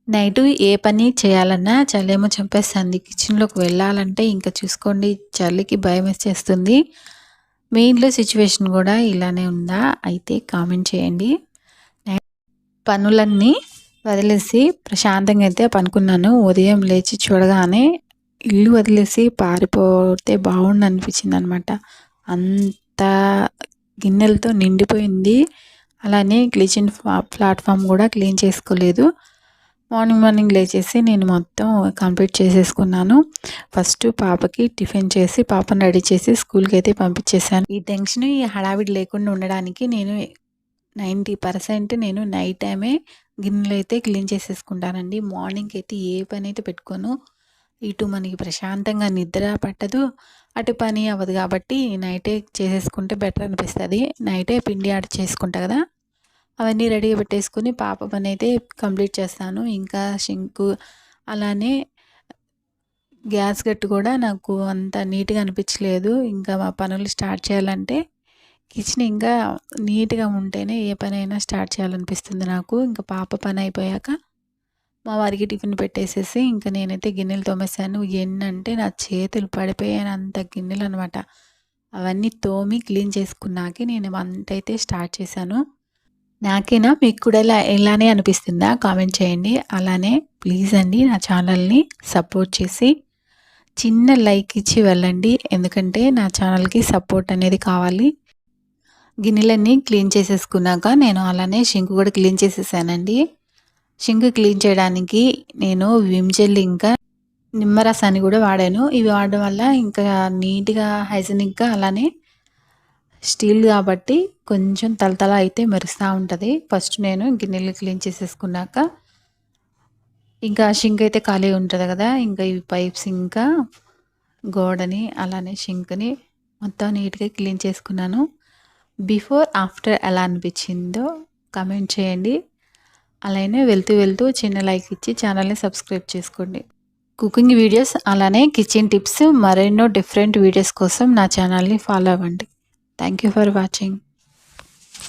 Night ఏ పని చేయాలన్నా చలేమో చంపేస్తుంది. కిచెన్‌లోకి వెళ్ళాలంటే ఇంక చూసుకోండి చలికి భయమేసేస్తుంది. మీ ఇంట్లో సిట్యుయేషన్ గూడా ఇలానే ఉందా? అయితే కామెంట్ చేయండి. పనులన్నీ వదిలేసి ప్రశాంతంగా అయితే పనుకున్నాను. ఉదయం లేచి చూడగానే ఇల్లు వదిలేసి పారిపోతే బావుండనిపించిందనమాట. అంత గిన్నెలతో నిండిపోయింది. అలానే కిచెన్ ప్లాట్‌ఫార్మ్ గూడా క్లీన్ చేసుకోలేదు. మార్నింగ్ లేచేసి నేను మొత్తం కంప్లీట్ చేసేసుకున్నాను. ఫస్ట్ పాపకి టిఫిన్ చేసి పాపని రెడీ చేసి స్కూల్‌కైతే పంపించేసాను. ఈ టెన్షన్, ఈ హడావిడి లేకుండా ఉండడానికి నేను 90% నేను నైట్ టైమే గిన్నెలైతే క్లీన్ చేసేసుకుంటానండి. మార్నింగ్‌కి అయితే ఏ పనైతే పెట్టుకోను. ఇటు మనకి ప్రశాంతంగా నిద్ర పట్టదు. అటు పని అవ్వదు కాబట్టి నైటే చేసేసుకుంటే బెటర్ అనిపిస్తది. నైటే పిండి ఆడ చేసుకుంటా కదా! అవన్నీ రెడీగా పెట్టేసుకొని పాప పనైతే కంప్లీట్ చేస్తాను. ఇంకా షింకు అలానే గ్యాస్ గట్టు కూడా నాకు అంత నీట్‌గా అనిపించలేదు. ఇంకా మా పనులు స్టార్ట్ చేయాలంటే కిచెన్ ఇంకా నీట్‌గా ఉంటేనే ఏ పనైనా స్టార్ట్ చేయాలనిపిస్తుంది నాకు. ఇంకా పాప పని అయిపోయాక మా వారికి టిఫిన్ పెట్టేసేసి ఇంకా నేనైతే గిన్నెలు తోమేసాను. ఎన్నంటే నా చేతులు పడిపోయానంత గిన్నెలనమాట. అవన్నీ తోమి క్లీన్ చేసుకున్నాకే నేను వంటైతే స్టార్ట్ చేశాను. నాకేనా మీకు కూడా ఇలానే అనిపిస్తుందా? కామెంట్ చేయండి. అలానే ప్లీజ్ అండి నా ఛానల్‌ని సపోర్ట్ చేసి చిన్న లైక్ ఇచ్చి వెళ్ళండి. ఎందుకంటే నా ఛానల్‌కి సపోర్ట్ అనేది కావాలి. గిన్నెలన్నీ క్లీన్ చేసేసుకున్నాక నేను అలానే షింక్ కూడా క్లీన్ చేసేసానండి. షింక్ క్లీన్ చేయడానికి నేను విమ్ జెల్ ఇంకా నిమ్మరసాన్ని కూడా వాడాను. ఇవి వాడడం వల్ల ఇంకా నీట్‌గా హైజీనిక్‌గా అలానే స్టీల్ కాబట్టి కొంచెం తళతళ అయితే మెరుస్తా ఉంటది. ఫస్ట్ నేను గిన్నెలు క్లీన్ చేసేసుకున్నాక ఇంకా షింక్ అయితే ఖాళీ ఉంటది కదా! ఇంకా ఈ పైప్స్ ఇంకా గోడని అలానే షింక్‌ని మొత్తం నీట్‌గా క్లీన్ చేసుకున్నాను. బిఫోర్, ఆఫ్టర్ ఎలా అనిపించిందో కామెంట్ చేయండి. అలానే వెళ్తూ చిన్న లైక్ ఇచ్చి ఛానల్‌ని సబ్స్క్రైబ్ చేసుకోండి. కుకింగ్ వీడియోస్ అలానే కిచెన్ టిప్స్ మరెన్నో డిఫరెంట్ వీడియోస్ కోసం నా ఛానల్‌ని ఫాలో అవ్వండి. Thank you for watching.